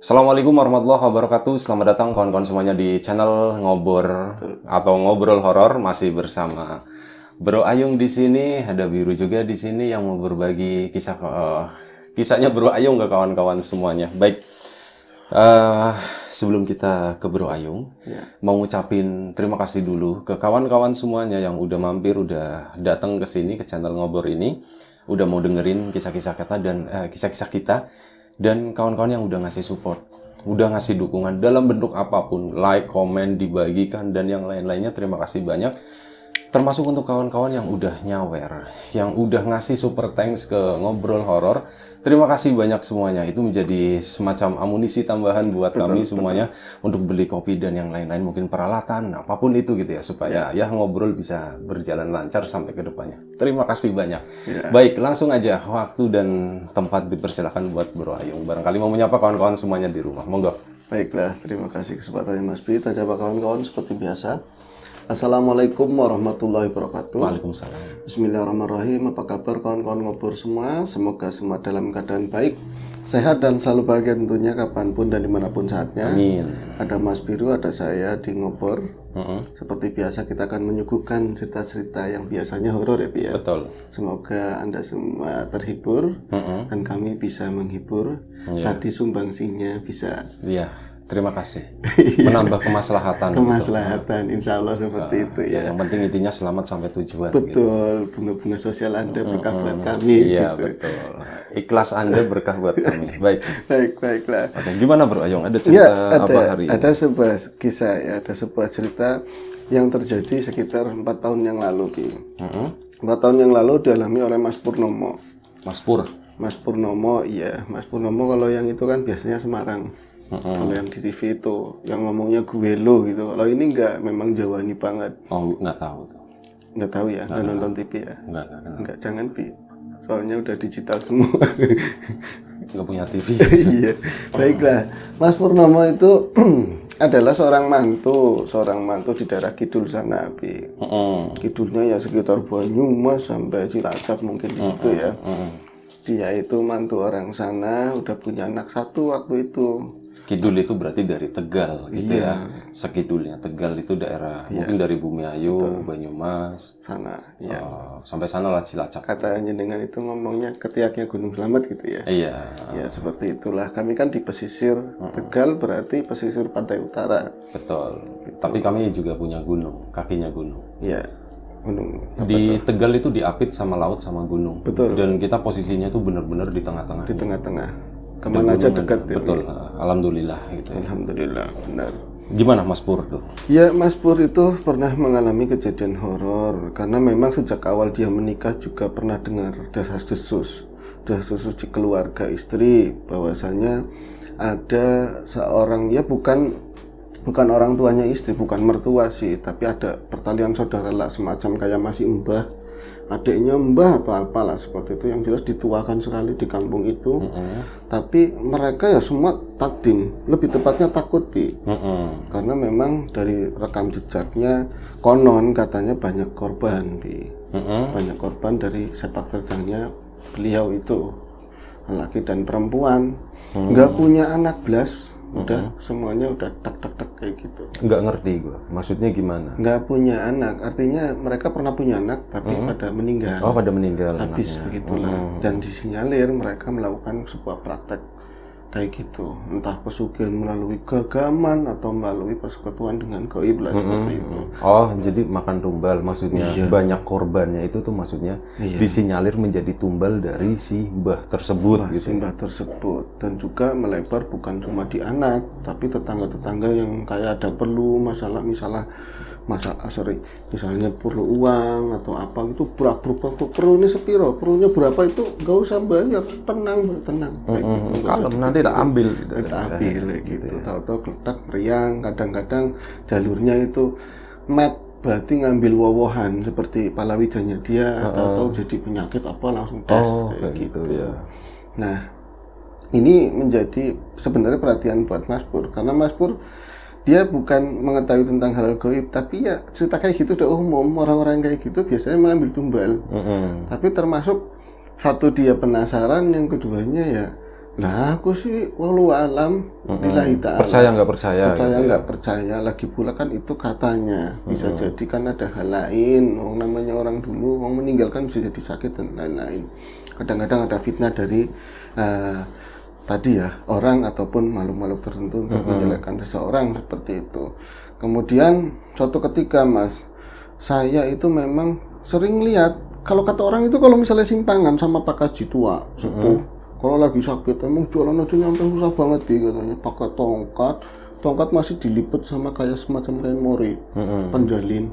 Assalamualaikum warahmatullahi wabarakatuh. Selamat datang kawan-kawan semuanya di channel Ngobor atau Ngobrol Horor. Masih bersama Bro Ayung di sini, ada Biru juga di sini yang mau berbagi kisahnya Bro Ayung ke kawan-kawan semuanya. Baik, sebelum kita ke Bro Ayung, mau ngucapin terima kasih dulu ke kawan-kawan semuanya yang udah mampir, udah datang ke sini ke channel Ngobor ini, udah mau dengerin kisah-kisah kita dan kisah-kisah kita. Dan kawan-kawan yang udah ngasih support, udah ngasih dukungan dalam bentuk apapun, like, komen, dibagikan, dan yang lain-lainnya, terima kasih banyak. Termasuk untuk kawan-kawan yang udah nyawer, yang udah ngasih super thanks ke Ngobrol Horor. Terima kasih banyak semuanya, itu menjadi semacam amunisi tambahan buat kami semuanya untuk beli kopi dan yang lain-lain, mungkin peralatan, apapun itu gitu ya, supaya ya ngobrol bisa berjalan lancar sampai ke depannya. Terima kasih banyak. Baik, langsung aja waktu dan tempat dipersilakan buat Bro Ayung. Barangkali mau menyapa kawan-kawan semuanya di rumah. Monggo. Baiklah, terima kasih kesempatannya Mas Bi. Tajaba kawan-kawan seperti biasa. Assalamualaikum warahmatullahi wabarakatuh. Waalaikumsalam. Bismillahirrahmanirrahim. Apa kabar kawan-kawan Ngobor semua? Semoga semua dalam keadaan baik, sehat dan selalu bahagia tentunya kapanpun dan dimanapun saatnya. Amin. Ada Mas Biru, ada saya di Ngobor. Seperti biasa kita akan menyuguhkan cerita-cerita yang biasanya horor ya Bi ya. Betul. Semoga Anda semua terhibur dan kami bisa menghibur. Tadi sumbangsinya bisa. Iya, terima kasih. Menambah kemaslahatan. Kemaslahatan, insya Allah seperti itu ya. Yang penting intinya selamat sampai tujuan. Betul, bunga-bunga sosial Anda berkah buat kami. Iya, gitu. betul. Ikhlas Anda berkah buat kami. Baik. Baiklah. Oke, gimana Bro Ayung? Ada cerita apa hari ini? Ada sebuah kisah ya, ada sebuah cerita yang terjadi sekitar 4 tahun yang lalu, Ki. 4 tahun yang lalu dialami oleh Mas Purnomo. Mas Pur. Mas Purnomo, iya. Mas Purnomo kalau yang itu kan biasanya Semarang. Kalau yang di TV itu, yang ngomongnya gue lo gitu. Kalau ini enggak, memang Jawani banget. Oh, nggak tahu tuh. Nggak tahu ya, nggak nonton TV ya? Nggak, jangan Bi. Soalnya udah digital semua. Nggak punya TV. Iya, baiklah. Mas Purnomo itu adalah seorang mantu di daerah kidul sana, Bi. Kidulnya ya sekitar Banyumas sampai Cilacap mungkin di situ ya. Dia itu mantu orang sana, udah punya anak satu waktu itu. Kidul itu berarti dari Tegal gitu ya. Sekidulnya Tegal itu daerah mungkin dari Bumiayu, Banyumas Sana, ya. Sampai sana lah Cilacap. Katanya dengan itu ngomongnya ketiaknya Gunung Slamet gitu ya. Iya. Ya seperti itulah. Kami kan di pesisir Tegal, berarti pesisir pantai utara. Betul. Tapi kami juga punya gunung, kakinya gunung. Ya, gunung. Di Tegal itu diapit sama laut sama gunung. Betul. Dan kita posisinya itu benar-benar di tengah-tengah. Di tengah-tengah. Kemana aja dekat ya. Betul. Alhamdulillah gitu ya. Alhamdulillah, benar. Gimana Mas Pur tuh? Ya, Mas Pur itu pernah mengalami kejadian horor karena memang sejak awal dia menikah juga pernah dengar desas-desus di keluarga istri bahwasanya ada seorang, ya bukan orang tuanya istri, bukan mertua sih, tapi ada pertalian saudara lah, semacam kayak masih mbah, adiknya mbah atau apalah seperti itu, yang jelas dituakan sekali di kampung itu. Tapi mereka ya semua takdim, lebih tepatnya takut Bi. Karena memang dari rekam jejaknya konon katanya banyak korban Bi. Banyak korban dari sepak terjangnya beliau itu, laki dan perempuan. Nggak punya anak belas, udah semuanya udah tak kayak gitu. Nggak ngerti gue, maksudnya gimana? Nggak punya anak, artinya mereka pernah punya anak tapi pada meninggal. Oh, pada meninggal Habis anaknya. begitulah. Dan disinyalir mereka melakukan sebuah praktek kayak gitu, entah pesugihan melalui gagaman atau melalui persekutuan dengan gaib lah seperti itu. Oh, jadi makan tumbal maksudnya. Banyak korbannya itu tuh maksudnya disinyalir menjadi tumbal dari si mbah tersebut gitu. Simbah tersebut, dan juga melebar bukan cuma di anak tapi tetangga-tetangga yang kayak ada perlu misalnya perlu uang atau apa itu, perlu ini sepiro, perlunya berapa itu nggak usah bayar, tenang kayak gitu. Kalau nanti tak ambil gitu. Gitu. Tahu-tahu kletak meriang, kadang-kadang jalurnya itu berarti ngambil wowohan seperti palawijanya dia, atau jadi penyakit apa langsung tes kayak gitu ya. Nah, ini menjadi sebenarnya perhatian buat Mas Pur, karena Mas Pur dia bukan mengetahui tentang hal gaib, tapi ya cerita kayak gitu udah umum, orang-orang kayak gitu biasanya mengambil tumbal. Tapi termasuk satu dia penasaran, yang keduanya ya Nah, aku sih walau alam lillahi ta'ala. Percaya nggak percaya? Percaya gitu ya? nggak percaya. Lagi pula kan itu katanya. Bisa jadi kan ada hal lain. Namanya orang dulu, orang meninggalkan bisa jadi sakit dan lain-lain. Kadang-kadang ada fitnah dari tadi ya, orang ataupun makhluk-makhluk tertentu untuk menjelekkan seseorang seperti itu. Kemudian suatu ketika Mas, saya itu memang sering lihat kalau kata orang itu kalau misalnya simpangan sama Pak Haji tua, sepuh, kalau lagi sakit emang jualan aja nyampe susah banget katanya, pakai tongkat masih dilipet sama kayak semacam kain mori, penjalin,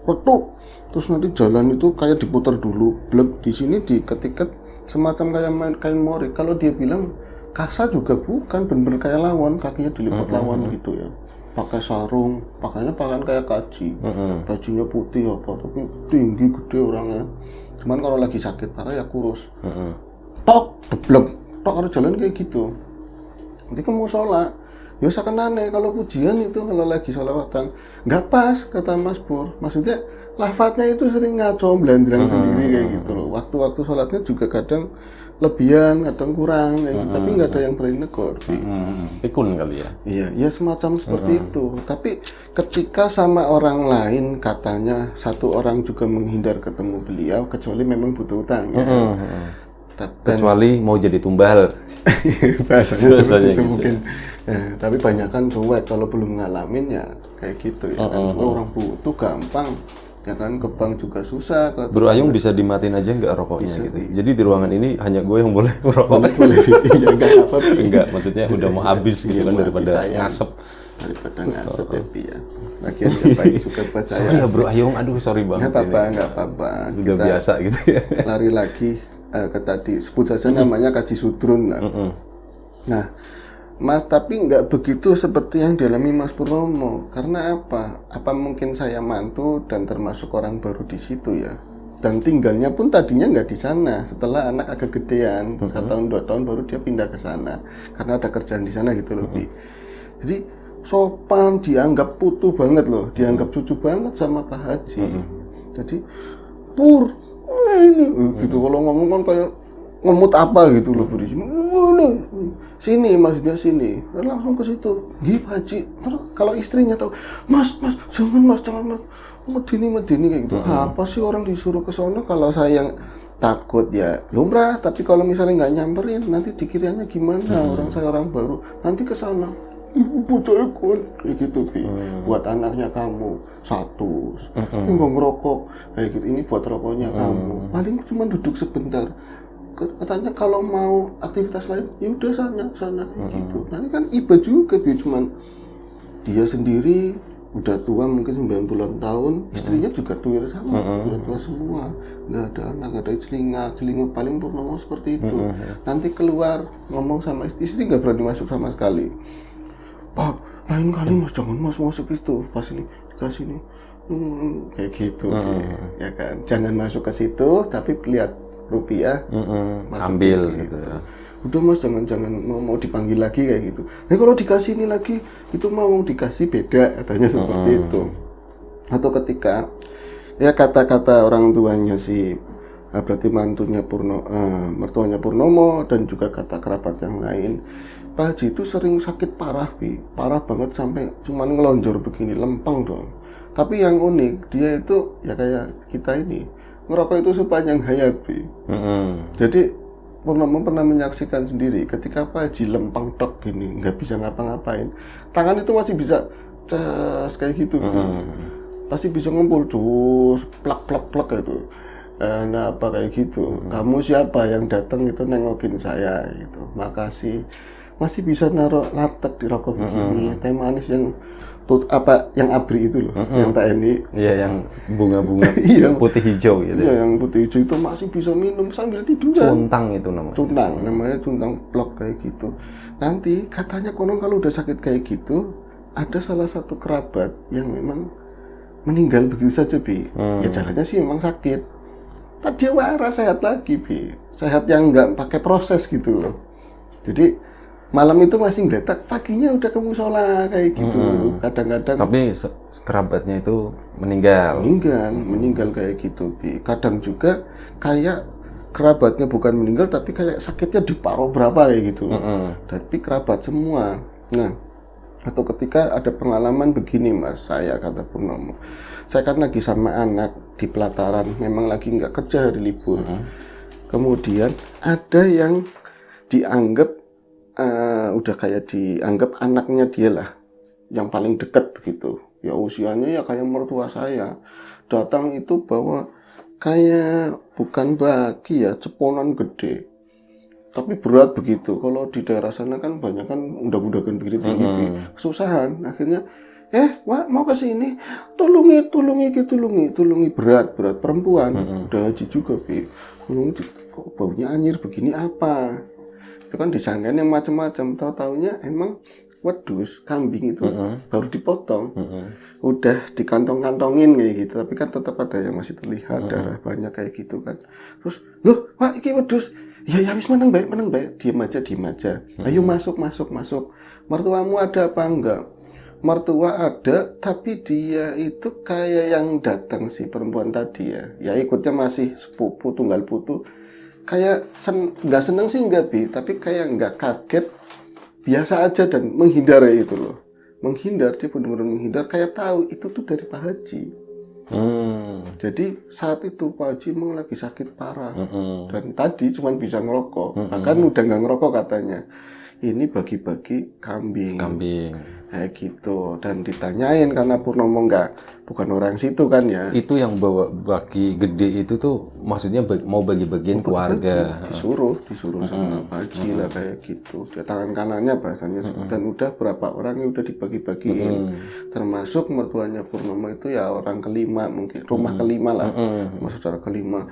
letuk, terus nanti jalan itu kayak diputar dulu, blek di sini diketik semacam kayak kain mori. Kalau dia bilang kasa juga bukan, bener-bener kayak lawan, kakinya dilipet lawan gitu ya, pakai sarung, pakainya pakaian kayak kaji, bajunya putih apa, tapi tinggi gede orangnya. Cuman kalau lagi sakit parah ya kurus. Tok, deblek, tok harus jalan kayak gitu. Nanti kamu sholat, ya seakan aneh kalau pujian itu kalau lagi sholawatan nggak pas kata Mas Pur. Maksudnya lafadznya itu sering ngaco, belandrang sendiri kayak gitu loh. Waktu-waktu sholatnya juga kadang lebihan, kadang kurang, kayak gitu. Tapi nggak ada yang berani negor. Pikun kali ya? Iya, ya semacam seperti itu. Tapi ketika sama orang lain katanya satu orang juga menghindar ketemu beliau, kecuali memang butuh utang. Ya. Kecuali mau jadi tumbal. Bahasanya seperti itu gitu mungkin. Tapi banyak kan cuek kalau belum ngalamin ya kayak gitu ya. Kan orang butuh gampang. Ya kan ke bank juga susah. Bro Ayung bisa dimatiin aja nggak rokoknya gitu. Jadi di ruangan ini hanya gue yang boleh merokok. Boleh. Iya enggak apa. Enggak, maksudnya udah mau habis gitu kan daripada ngasep. Daripada ngasep ya. Lagian nggak baik juga buat saya. Sorry ya Bro Ayung, aduh sorry banget. Nggak apa-apa. Udah biasa gitu ya. Lari lagi ke tadi sebut saja namanya kaji sudrun lah. Nah, Mas, tapi nggak begitu seperti yang dialami Mas Purnomo. Karena apa? Apa mungkin saya mantu dan termasuk orang baru di situ ya? Dan tinggalnya pun tadinya nggak di sana. Setelah anak agak gedean, 1 tahun 2 tahun baru dia pindah ke sana. Karena ada kerjaan di sana gitu lebih. Jadi sopan, dianggap putu banget loh, dianggap cucu banget sama Pak Haji. Jadi Pur, ini gitu kalau ngomong kan kayak ngemut apa gitu loh di sini. Sini maksudnya sini. Langsung ke situ. Gih Haji. Terus kalau istrinya tahu, Mas, jangan Mas. Medini kayak gitu. Apa sih orang disuruh ke sana kalau saya yang takut ya lumrah, tapi kalau misalnya nggak nyamperin nanti dikiranya gimana, orang saya orang baru, nanti ke sana. Ibu saya ikut kayak gitu buat anaknya kamu satu, ini nggak ngerokok kayak gitu, ini buat rokoknya kamu, paling cuma duduk sebentar. Katanya kalau mau aktivitas lain ya udah sana kayak gitu. Nanti kan iba juga cuman dia sendiri udah tua mungkin 90 tahun, istrinya juga tua sama, udah tua semua, nggak ada anak, nggak ada celingak paling Purnomo seperti itu. Nanti keluar ngomong sama istri nggak berani masuk sama sekali. Pak, lain kali Mas jangan Mas masuk itu, pas ini dikasih nih, kayak gitu, ya kan. Jangan masuk ke situ, tapi lihat rupiah, ambil gitu ya. Udah Mas jangan mau dipanggil lagi kayak gitu. Nah kalau dikasih ini lagi, itu mau dikasih beda, katanya seperti itu. Atau ketika ya kata-kata orang tuanya si berarti mertuanya Purnomo dan juga kata kerabat yang lain. Pak Haji itu sering sakit parah, parah banget sampai cuman ngelonjor begini, lempeng dong. Tapi yang unik, dia itu ya kayak kita ini, ngerokok itu sepanjang hayat, Jadi Purnomo pernah menyaksikan sendiri ketika Pak Haji lempeng tok gini, nggak bisa ngapa-ngapain. Tangan itu masih bisa cas kayak gitu, pasti bisa ngumpul terus, plak gitu. Nah apa kayak gitu, kamu siapa yang datang itu nengokin saya gitu, makasih. Masih bisa naruh latek di rokok begini, teh manis yang yang abri itu loh, yang TNI. Iya, yang bunga-bunga putih hijau gitu. Iya, yang putih hijau itu masih bisa minum sambil tiduran. Cuntang itu namanya. Namanya cuntang plok kayak gitu. Nanti katanya konon kalau udah sakit kayak gitu, ada salah satu kerabat yang memang meninggal begitu saja, Ya jalannya sih memang sakit. Tapi dia waras, sehat lagi, Sehat yang nggak pakai proses gitu loh. Jadi malam itu masih ngeletak, paginya udah ke musola kayak gitu. Kadang-kadang tapi kerabatnya itu meninggal kayak gitu, Kadang juga kayak kerabatnya bukan meninggal tapi kayak sakitnya di paruh berapa kayak gitu. Tapi kerabat semua. Nah, atau ketika ada pengalaman begini Mas, saya kata Purnomo, saya kan lagi sama anak di pelataran, memang lagi nggak kerja hari libur. Kemudian ada yang dianggap udah kayak dianggap anaknya dia lah, yang paling dekat begitu. Ya usianya ya kayak mertua saya. Datang itu bawa kayak bukan baki ya, ceponan gede. Tapi berat begitu. Kalau di daerah sana kan banyak kan undak-undakan begitu tinggi, kesusahan. Akhirnya, Wak, mau ke sini, tulungi berat perempuan. Udah haji juga, Bi. Tulungi, kok baunya anyir begini apa? Itu kan disangkain yang macam-macam. Tahu-taunya emang wedus, kambing itu baru dipotong. Udah dikantong-kantongin kayak gitu, tapi kan tetap ada yang masih terlihat darah banyak kayak gitu kan. Terus, loh, Wak, iki wedus. Ya wis meneng baik. Diam aja. Ayo masuk. Mertuamu ada apa enggak? Mertua ada, tapi dia itu kayak yang datang si perempuan tadi ya. Ya ikutnya masih sepupu tunggal putu. Kayak nggak seneng sih enggak, Bi, tapi kayak nggak kaget, biasa aja dan menghindar ya itu loh. Menghindar, dia benar-benar menghindar, kayak tahu itu tuh dari Pak Haji. Jadi saat itu Pak Haji emang lagi sakit parah dan tadi cuma bisa ngerokok, bahkan udah nggak ngerokok katanya. Ini bagi-bagi kambing. Kayak gitu, dan ditanyain karena Purnomo bukan orang situ kan ya. Itu yang bawa baki gede itu tuh maksudnya mau bagi-bagiin keluarga. Disuruh sama Pak Haji lah kayak gitu. Dia tangan kanannya bahasanya, dan udah berapa orang yang udah dibagi-bagiin. Termasuk mertuanya Purnomo itu ya orang kelima mungkin, rumah kelima lah, sama saudara kelima.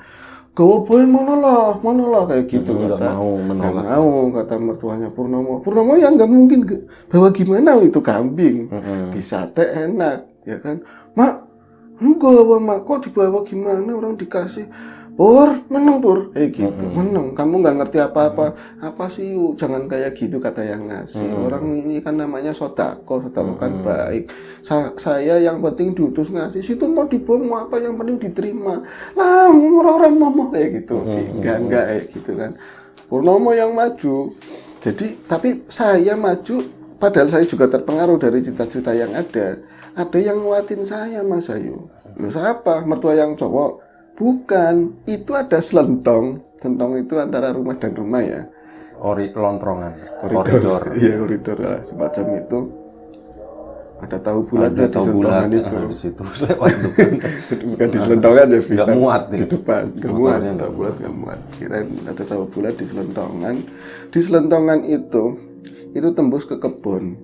Gak boleh mana lah kayak gitu. Nggak mau menolak. Nggak mau, kata mertuanya Purnomo ya nggak mungkin bawa gimana itu kambing. Disate enak ya kan, Mak, enggak apa Mak, kok dibawa gimana, orang dikasih. Pur, menang Pur, gitu. Menang, kamu nggak ngerti apa-apa. Apa sih, yuk, jangan kayak gitu, kata yang ngasih. Orang ini kan namanya sodako kan baik. Saya yang penting diutus ngasih, situ mau dibawa mau apa, yang penting diterima. Lah, orang-orang ngomong kayak gitu. Enggak kayak gitu kan. Purnomo yang maju. Jadi, tapi saya maju, padahal saya juga terpengaruh dari cerita-cerita yang ada. Ada yang nguatin saya, Mas Ayu. Loh, siapa? Mertua yang cowok? Bukan, itu ada selentong. Selentong itu antara rumah dan rumah ya. Lontrongan. Koridor. Iya, koridor lah, semacam itu. Ada tahu bulatnya di selentongan itu. Di situ lewat depan. Bukan di selentongan ya, Nggak muat di depan. Nggak muat, tahu bulat nggak muat. Kirain ada tahu bulat di selentongan. Di selentongan itu tembus ke kebun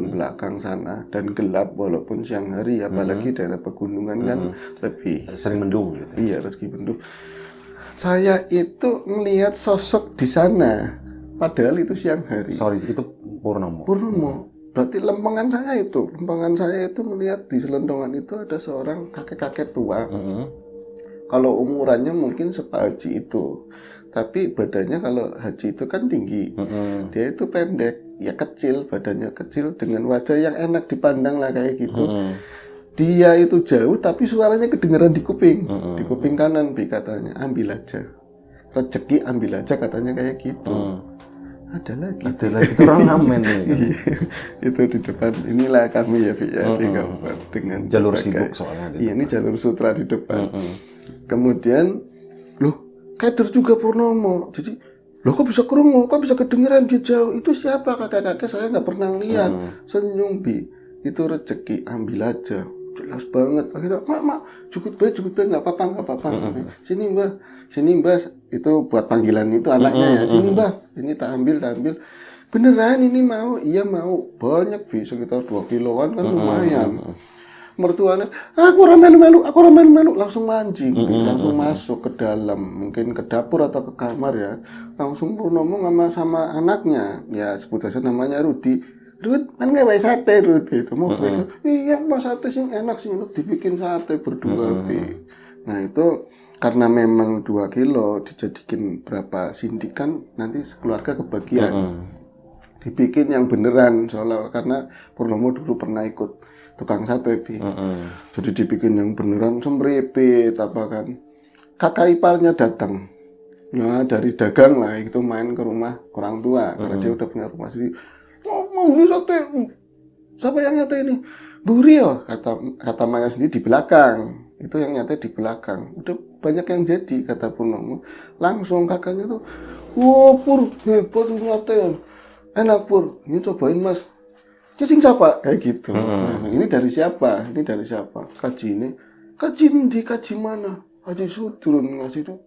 belakang sana, dan gelap walaupun siang hari, apalagi daerah pegunungan kan lebih sering mendung gitu. Iya, rezeki mendung. Saya itu melihat sosok di sana, padahal itu siang hari. Sorry, itu Purnomo. Berarti lempengan saya itu melihat di selendongan itu ada seorang kakek-kakek tua. Kalau umurannya mungkin sepak Haji itu, tapi badannya kalau Haji itu kan tinggi, dia itu pendek, ya kecil, badannya kecil dengan wajah yang enak dipandang lah kayak gitu. Dia itu jauh tapi suaranya kedengaran di kuping kanan, Bi, katanya ambil aja rezeki, ambil aja katanya kayak gitu. Ada lagi itu orang ngamen ya, kan? Itu di depan inilah kami ya, Bi, ya, dengan jalur sibuk soalnya. Iya, ini jalur sutra di depan. Kemudian, loh, kader juga Purnomo. Jadi, loh, kok bisa kerungu, kok bisa kedengeran dia jauh? Itu siapa? Kakek-kakek saya nggak pernah lihat. Senyum, Bi. Itu rezeki, ambil aja. Jelas banget. Akhirnya, mak, cukup baik, nggak apa-apa. Sini mbah. Itu buat panggilan itu anaknya ya. Sini mbah, ini tak ambil. Beneran ini mau? Iya mau. Banyak, Bi, sekitar 2 kiloan kan lumayan. Mertuanya, aku melu, langsung mancing, langsung masuk ke dalam, mungkin ke dapur atau ke kamar ya, langsung ngomong sama anaknya, ya sebut saja namanya Rudi. Rud, kan nggak baik sate, Rud, gitu. Mau iya mas, sate sih enak sih, dibikin sate berdua, Bi. Nah itu karena memang 2 kilo dijadikan berapa sindikan, nanti sekeluarga kebagian. Dibikin yang beneran, soalnya karena Purnomo dulu pernah ikut tukang sate, Bi. Jadi dibikin yang beneran, semripit apa kan. Kakak iparnya datang Ya dari dagang lah itu main ke rumah orang tua karena dia udah punya rumah sendiri. Mau beli sate, siapa yang nyate ini? Bu Rio, kata Maya sendiri di belakang. Itu yang nyate di belakang. Udah banyak yang jadi, kata Purnomo. Langsung kakaknya tuh, wah Pur, hebat nyate. Enak Pur, ini cobain mas. Cacing siapa? Kayak gitu. Nah, ini dari siapa? Ini dari siapa? Kaji ini. Kaji mana? Kaji Sudrun ngasih tuh.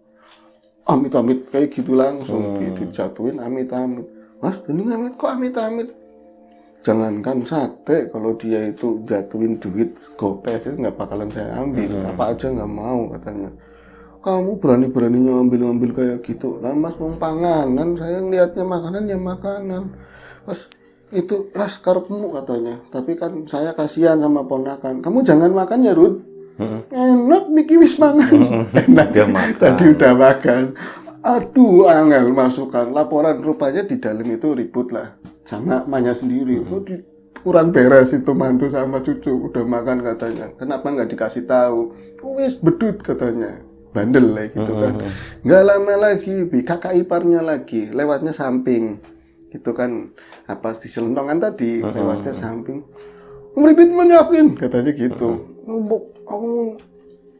Amit-amit kayak gitu langsung. Dijatuhin amit-amit. Mas, ini amit kok amit-amit? Jangankan sate, kalau dia itu jatuhin duit gopay aja nggak bakalan saya ambil. Apa aja nggak mau katanya. Kamu berani-beraninya ambil-ambil kayak gitu. Lah mas mau panganan, saya ngeliatnya makanan ya makanan. Mas itu karepmu katanya. Tapi kan saya kasihan sama ponakan. Kamu jangan makan ya Rud. Enak bikin wis mangan. Enak Dia makan. Tadi udah makan. Aduh angel masukkan laporan, rupanya di dalam itu ribut lah sama emaknya sendiri. Kurang beres itu mantu sama cucu udah makan katanya. Kenapa nggak dikasih tahu? Wis bedut katanya. Bandel lah gitu kan. Nggak lama lagi kakak iparnya lagi lewatnya samping. Gitu kan apa di selendongan tadi lewatnya samping. Meripit menyakin katanya gitu. Aku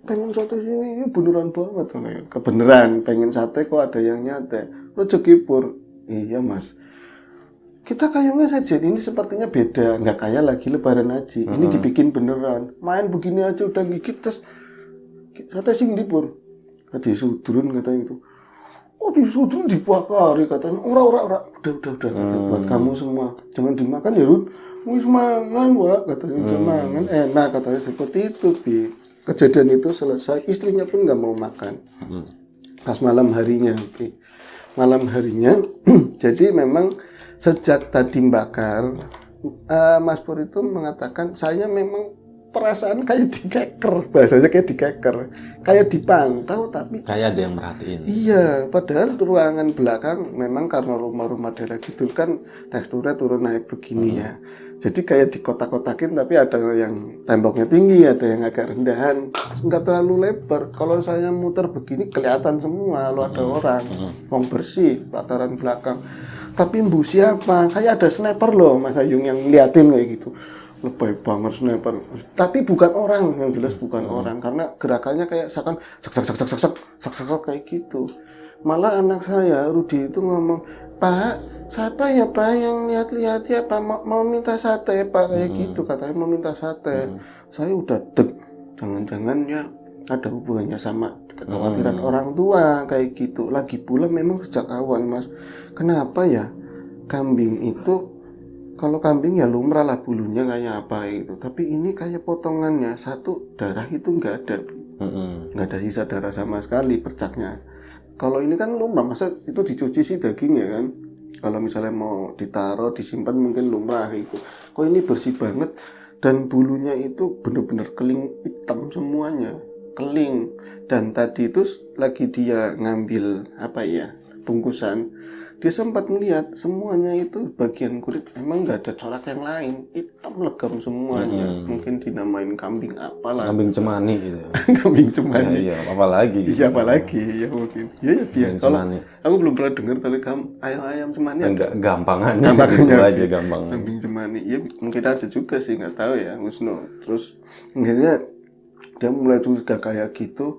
pengen sate sini, ini beneran banget. Kebeneran pengen sate kok ada yang nyate. Rezeki Pur. Iya mas. Kita kayaknya saja ini sepertinya beda, nggak kayak lagi lebaran haji. Ini dibikin beneran. Main begini aja udah gigit terus sate sing di Pur. Kaji Sudrun katanya itu. Oh di Sudrun dibakari katanya. Ora. Udah kata, buat kamu semua. Jangan dimakan ya Rud. Wis mangan wak katanya. Mangan enak katanya seperti itu Bi. Kejadian itu selesai, istrinya pun nggak mau makan. Pas malam harinya, jadi memang sejak tadi bakar, Mas Pur itu mengatakan saya memang perasaan kayak dikeker, bahasanya kayak dikeker, kayak dipantau tapi kayak ada yang merhatiin. Iya, padahal ruangan belakang memang karena rumah-rumah daerah gitu kan teksturnya turun naik begini ya. Jadi kayak dikotak-kotakin tapi ada yang temboknya tinggi, ada yang agak rendahan, nggak terlalu lebar. Kalau saya muter begini kelihatan semua, lo ada orang, wong bersih, lataran belakang. Tapi mbu siapa? Kayak ada sniper loh, Mas Ayung yang ngeliatin kayak gitu. Lebay banget sniper. Tapi bukan orang, yang jelas bukan orang, karena gerakannya kayak seakan sak kayak gitu. Malah anak saya Rudi itu ngomong, Pak, siapa ya Pak yang lihat-lihat ya Pak mau minta sate Pak kayak gitu, katanya mau minta sate. Saya udah jangan-jangan ya ada hubungannya sama kekhawatiran orang tua kayak gitu. Lagi pula memang sejak awal Mas, kenapa ya kambing itu, kalau kambing ya lumrah lah bulunya kayak apa gitu, tapi ini kayak potongannya satu darah itu nggak ada sisa darah sama sekali percaknya. Kalau ini kan lumrah, masa itu dicuci sih daging ya kan? Kalau misalnya mau ditaruh, disimpan mungkin lumrah gitu. Kok ini bersih banget dan bulunya itu benar-benar keling hitam semuanya, keling. Dan tadi itu lagi dia ngambil bungkusan, dia sempat melihat semuanya itu bagian kulit emang nggak ada corak yang lain, hitam legam semuanya. Mungkin dinamain kambing apalah, kambing cemani gitu. kambing cemani. Iya, apalagi Ya mungkin. Iya biar. Kalau aku belum pernah dengar kalau ayam cemani. Enggak gampangannya gitu aja gampang. Kambing cemani. Iya mungkin ada juga sih, nggak tahu ya Wisnu. Terus akhirnya dia mulai curiga kayak gitu.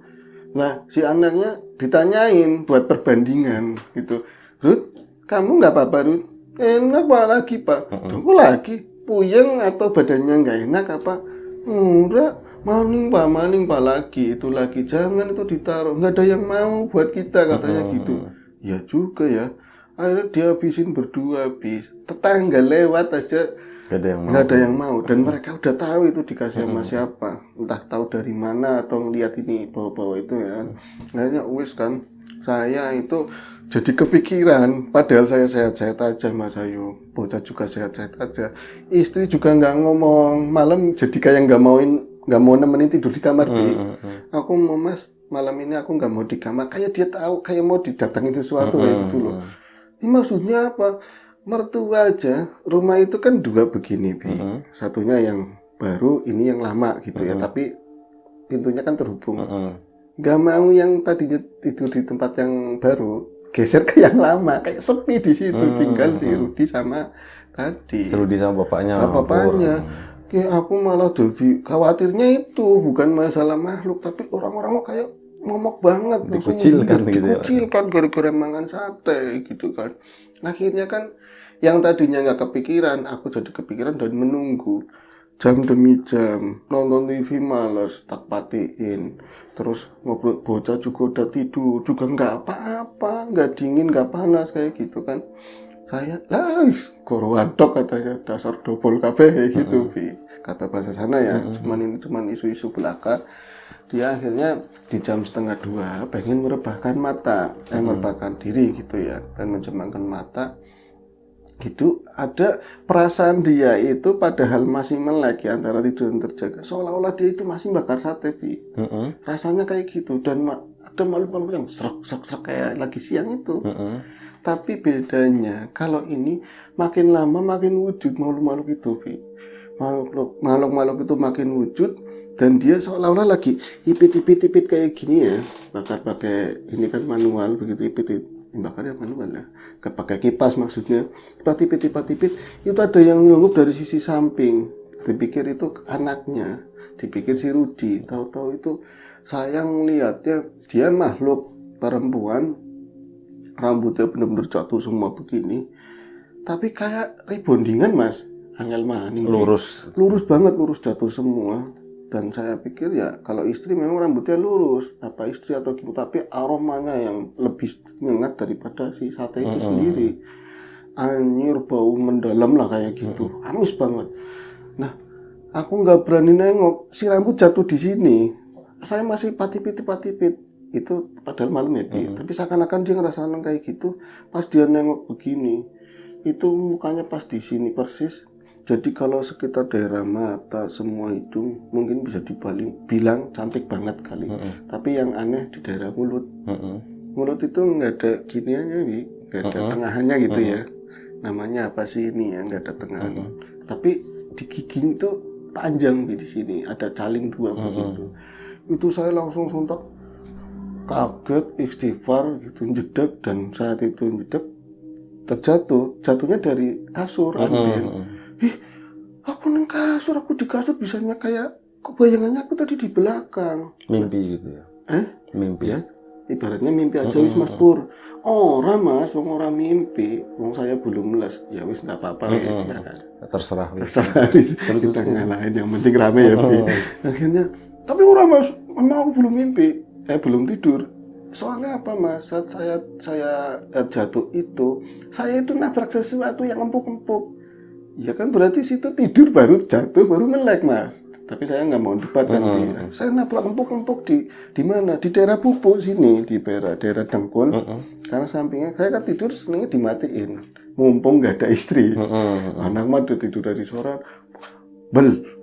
Nah si anaknya ditanyain buat perbandingan gitu. Ruth, kamu nggak apa-apa Ruth? Enak Pak lagi Pak. Tunggu lagi, puyeng atau badannya nggak enak apa? Udah, maling Pak lagi, itu lagi, jangan itu ditaruh, nggak ada yang mau buat kita katanya gitu. Ya juga ya. Akhirnya dia habisin berdua habis. Tetangga lewat aja nggak ada yang mau. Dan mereka udah tahu itu dikasih sama siapa, entah tahu dari mana atau ngeliat ini bawa-bawa itu ya. Akhirnya wis kan, saya itu jadi kepikiran, padahal saya sehat-sehat aja Mas Ayu, bocah juga sehat-sehat aja, istri juga nggak ngomong, malam jadi kayak nggak mau nemenin tidur di kamar Bi. Aku mau Mas, malam ini aku nggak mau di kamar, kayak dia tahu kayak mau didatangin sesuatu kayak gitu loh. Ini maksudnya apa? Mertua aja, rumah itu kan dua begini Bi, satunya yang baru, ini yang lama gitu ya, tapi pintunya kan terhubung. nggak mau yang tadinya tidur di tempat yang baru geser ke yang lama, kayak sepi di situ, tinggal si Rudi sama tadi. Si Rudi sama bapaknya. Bapaknya. Kayak aku malah jadi khawatirnya itu bukan masalah makhluk, tapi orang-orang kayak momok banget, dikucilkan gitu ya. Dikucilkan gara-gara mangan sate gitu kan. Akhirnya kan yang tadinya nggak kepikiran, aku jadi kepikiran dan menunggu jam demi jam, nonton TV males, tak patiin. Terus ngobrol, bocah juga udah tidur, juga nggak apa-apa, nggak dingin, nggak panas kayak gitu kan. Saya lah gorowan tok katanya, dasar dobol kabeh gitu Bi. Kata bahasa sana ya, cuman isu-isu belaka. Dia akhirnya di jam 1:30 pengen merebahkan mata, merebahkan diri gitu ya, dan menjemangkan mata. Gitu, ada perasaan dia itu padahal masih melek ya, antara tidur dan terjaga, seolah-olah dia itu masih bakar sate Bi. Rasanya kayak gitu, dan ada makhluk-makhluk yang serak kayak lagi siang itu. Tapi bedanya kalau ini makin lama makin wujud makhluk-makhluk itu Bi. Makhluk-makhluk itu makin wujud dan dia seolah-olah lagi ipit kayak gini ya, bakar pakai ini kan manual, begitu ipit bakarnya manual ya, pakai kipas maksudnya, tipit itu ada yang nyelungup dari sisi samping, dipikir itu anaknya, dipikir si Rudi, tahu-tahu itu saya ngeliatnya dia makhluk perempuan, rambutnya benar-benar jatuh semua begini, tapi kayak rebondingan Mas, angel maning, lurus banget, lurus jatuh semua. Dan saya pikir ya kalau istri memang rambutnya lurus, apa istri atau gitu, tapi aromanya yang lebih nyengat daripada si sate itu sendiri. Anjir, bau mendalam lah kayak gitu, amis banget. Nah, aku nggak berani nengok, si rambut jatuh di sini, saya masih patipit itu padahal malam ya, tapi seakan-akan dia ngerasain kayak gitu. Pas dia nengok begini, itu mukanya pas di sini persis. Jadi kalau sekitar daerah mata, semua hidung mungkin bisa bilang cantik banget kali. Tapi yang aneh di daerah mulut. Mulut itu nggak ada giniannya, Bi, nggak ada tengahannya gitu ya. Namanya apa sih ini ya, nggak ada tengahan. Tapi di gigi itu panjang Bi, di sini ada caling 2 begitu. Itu saya langsung sontak kaget, istighfar gitu, jedek, dan saat itu jedek jatuhnya dari kasur ambil. Aku neng kasur, aku di kasur bisanya kayak kebayangannya aku tadi di belakang. Mimpi gitu ya? Mimpi ya, ibaratnya mimpi aja wis Mas Pur. Orang Mas, orang mimpi, saya belum les, ya wis nggak apa-apa ya kan. Terserah kita ngalahin, yang penting rame ya Bi. Akhirnya, tapi orang Mas, memang aku belum mimpi, belum tidur. Soalnya apa Mas, saat saya jatuh itu, saya itu nabrak sesuatu yang empuk-empuk. Ya kan berarti situ tidur baru jatuh baru melek Mas. Tapi saya nggak mau debat kan. Saya nabrak empuk-empuk di mana? Di daerah pupuk sini, di daerah dengkul. Karena sampingnya saya kan tidur senengnya dimatiin. Mumpung nggak ada istri. Anak mah tidur dari sore.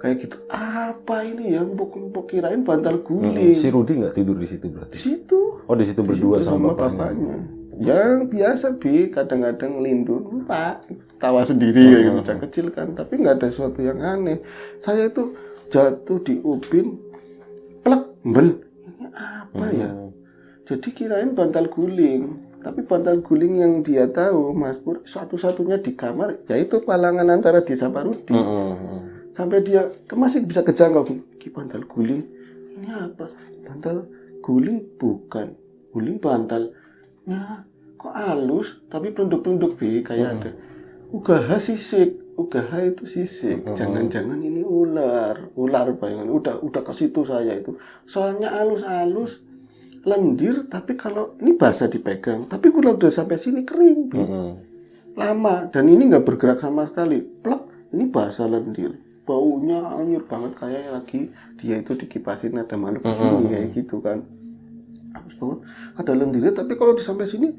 Kayak gitu. Apa ini ya empuk-empuk, kirain bantal guling. Si Rudi nggak tidur di situ berarti? Di situ. Oh, di situ berdua sama bapaknya. Yang biasa Bi, kadang-kadang lindun Pak, tawa sendiri kayak gitu, bocah kecil kan, tapi nggak ada sesuatu yang aneh. Saya itu jatuh di ubin, plek, ini apa ya? Jadi kirain bantal guling, tapi bantal guling yang dia tahu Mas Pur, satu-satunya di kamar, yaitu palangan antara dia sama Rudi. Sampai dia masih bisa kejangkau, bantal guling, ini apa? Bantal guling bukan, guling bantal. Ya, kok halus tapi pelunduk-pelunduk Bi, kayak ada ugaha sisik, ugaha itu sisik. Jangan-jangan ini ular bayangan. Udah ke situ saya itu. Soalnya halus-halus, lendir, tapi kalau ini basah dipegang, tapi kalau udah sampai sini kering Bi. Lama, dan ini nggak bergerak sama sekali. Plek, ini basah lendir. Baunya anjir banget, kayak lagi dia itu dikipasin ada makhluk di sini kayak gitu kan. Habis banget, ada lendirnya, tapi kalau sampai sini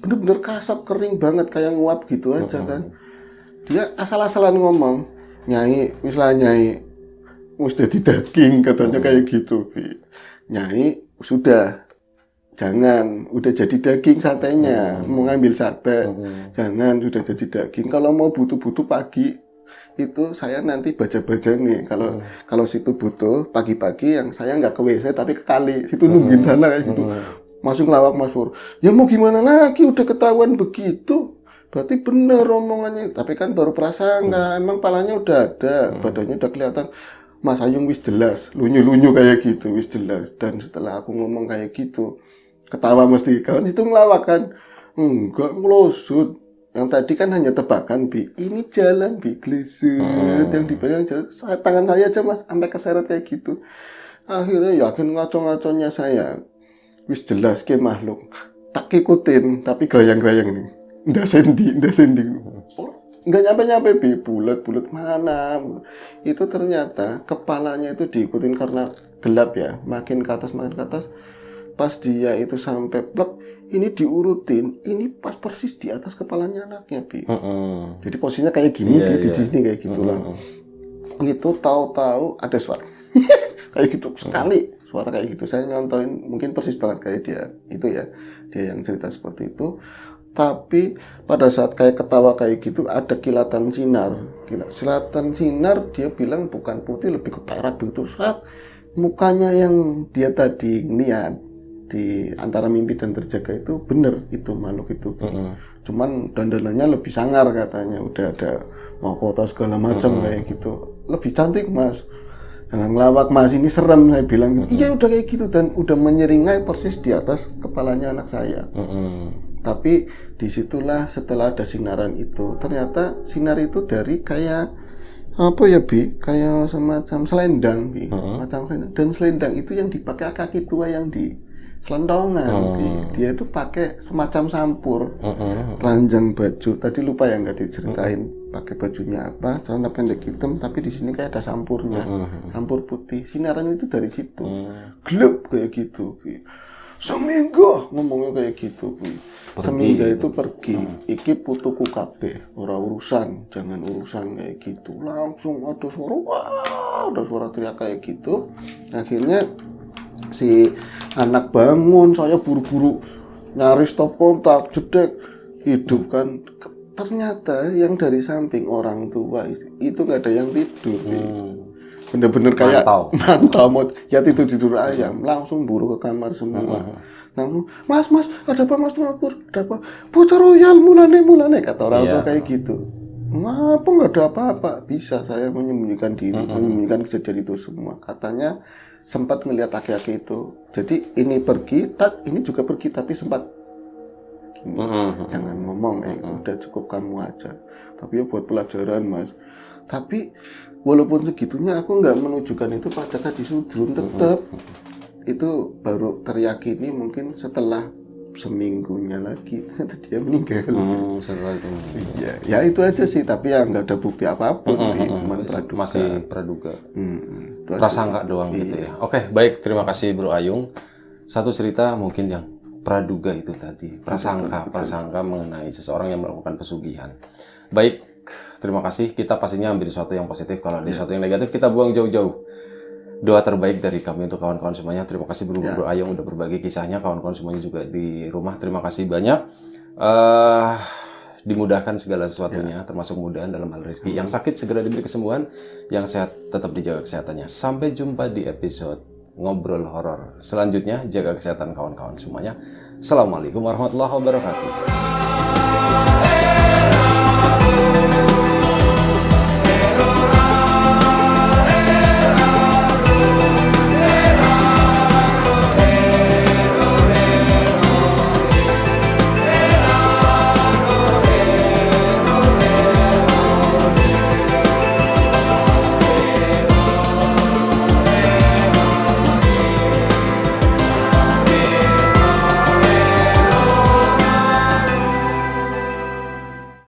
bener-bener kasap, kering banget, kayak nguap gitu aja kan. Dia asal-asalan ngomong, Nyai, misalnya Nyai mesti jadi daging, katanya kayak gitu Bi. Nyai, sudah, jangan, udah jadi daging satenya, mau ngambil sate, jangan, sudah jadi daging. Kalau mau butuh-butuh pagi, itu saya nanti baca-baca nih kalau situ butuh pagi-pagi yang saya nggak ke WC tapi ke kali situ nungguin sana kayak gitu. Masuk ngelawak Mas Pur. Ya mau gimana lagi udah ketahuan begitu. Berarti bener omongannya. Tapi kan baru prasangka. Emang palanya udah ada, badannya udah kelihatan. Mas Ayung wis jelas, lunyu-lunyu kayak gitu wis jelas. Dan setelah aku ngomong kayak gitu, ketawa mesti. Kalau itu ngelawak kan, enggak ngelosut. Yang tadi kan hanya tebakan, Bi. Ini jalan, Bi. Gleset. Yang dipegang jalan. Tangan saya aja Mas, sampai keseret kayak gitu. Akhirnya yakin ngaco-ngaconya saya. Wis jelas ke makhluk. Tak ikutin, tapi gerayang-gerayang nih. Nggak sendi. Nggak nyampe-nyampe, Bi. Bulat-bulat mana. Itu ternyata kepalanya itu diikutin karena gelap ya. Makin ke atas. Pas dia itu sampai plek, ini diurutin. Ini pas persis di atas kepalanya anaknya, Bi. Jadi posisinya kayak gini, di sini kayak gitulah. Itu tahu-tahu ada suara. Kayak gitu sekali. Suara kayak gitu. Saya nontonin mungkin persis banget kayak dia. Itu ya. Dia yang cerita seperti itu. Tapi pada saat kayak ketawa kayak gitu ada kilatan sinar. Kilatan sinar dia bilang bukan putih lebih ke perak begitu. Saat mukanya yang dia tadi lihat di antara mimpi dan terjaga itu bener itu makhluk itu. Cuman dandanannya lebih sangar katanya. Udah ada mahkota segala macam kayak gitu. Lebih cantik Mas. Jangan ngelawak Mas, ini serem saya bilang gitu. Iya udah kayak gitu dan udah menyeringai persis di atas kepalanya anak saya. Tapi disitulah setelah ada sinaran itu ternyata sinar itu dari kayak apa ya Bi? Kayak semacam selendang Bi. Macam selendang. Dan selendang itu yang dipakai kaki tua yang di selendongan Bi. Dia itu pakai semacam sampur. Telanjang baju. Tadi lupa ya nggak diceritain pakai bajunya apa, celana pendek hitam tapi di sini kayak ada sampurnya. Sampur putih. Sinaran itu dari situ. Gelap kayak gitu Bi. Seminggu ngomongnya kayak gitu Bi. Seminggu itu pergi. Iki putuku kabeh, ora urusan, jangan urusan kayak gitu. Langsung ada suara, wah, ada suara teriak kayak gitu. Akhirnya si anak bangun, saya buru-buru nyari stop kontak, jedek, hidup kan. Ternyata yang dari samping orang tua itu nggak ada yang tidur. Bener-bener kayak mantau ya tidur ayam, langsung buru ke kamar semua. Langsung, mas, ada apa Mas Pur? Ada apa? Bocor royal mulane kata orang tua kayak gitu. Ngapa nggak ada apa-apa? Bisa saya menyembunyikan diri, menyembunyikan kejadian itu semua. Katanya sempat ngelihat aki-aki itu. Jadi ini pergi, ini juga pergi tapi sempat gini. Jangan ngomong, udah cukup kamu aja. Tapi ya buat pelajaran Mas. Tapi walaupun segitunya aku nggak menunjukkan itu pada Kaji Sudrun tetap. Itu baru teryakini mungkin setelah seminggunya lagi ternyata dia meninggal. Setelah itu. Iya, ya itu aja sih. Tapi ya nggak ada bukti apapun. Masih praduga. Prasangka doang gitu ya. Oke, baik. Terima kasih Bro Ayung. Satu cerita mungkin yang praduga itu tadi. Prasangka mengenai seseorang yang melakukan pesugihan. Baik, terima kasih. Kita pastinya ambil sesuatu yang positif. Kalau ada sesuatu yang negatif kita buang jauh-jauh. Doa terbaik dari kami untuk kawan-kawan semuanya. Terima kasih Bro Ayung udah berbagi kisahnya. Kawan-kawan semuanya juga di rumah. Terima kasih banyak. Dimudahkan segala sesuatunya, termasuk mudahan dalam hal rezeki. Yang sakit segera diberi kesembuhan. Yang sehat tetap dijaga kesehatannya. Sampai jumpa di episode Ngobrol Horor selanjutnya. Jaga kesehatan kawan-kawan semuanya. Assalamualaikum warahmatullahi wabarakatuh.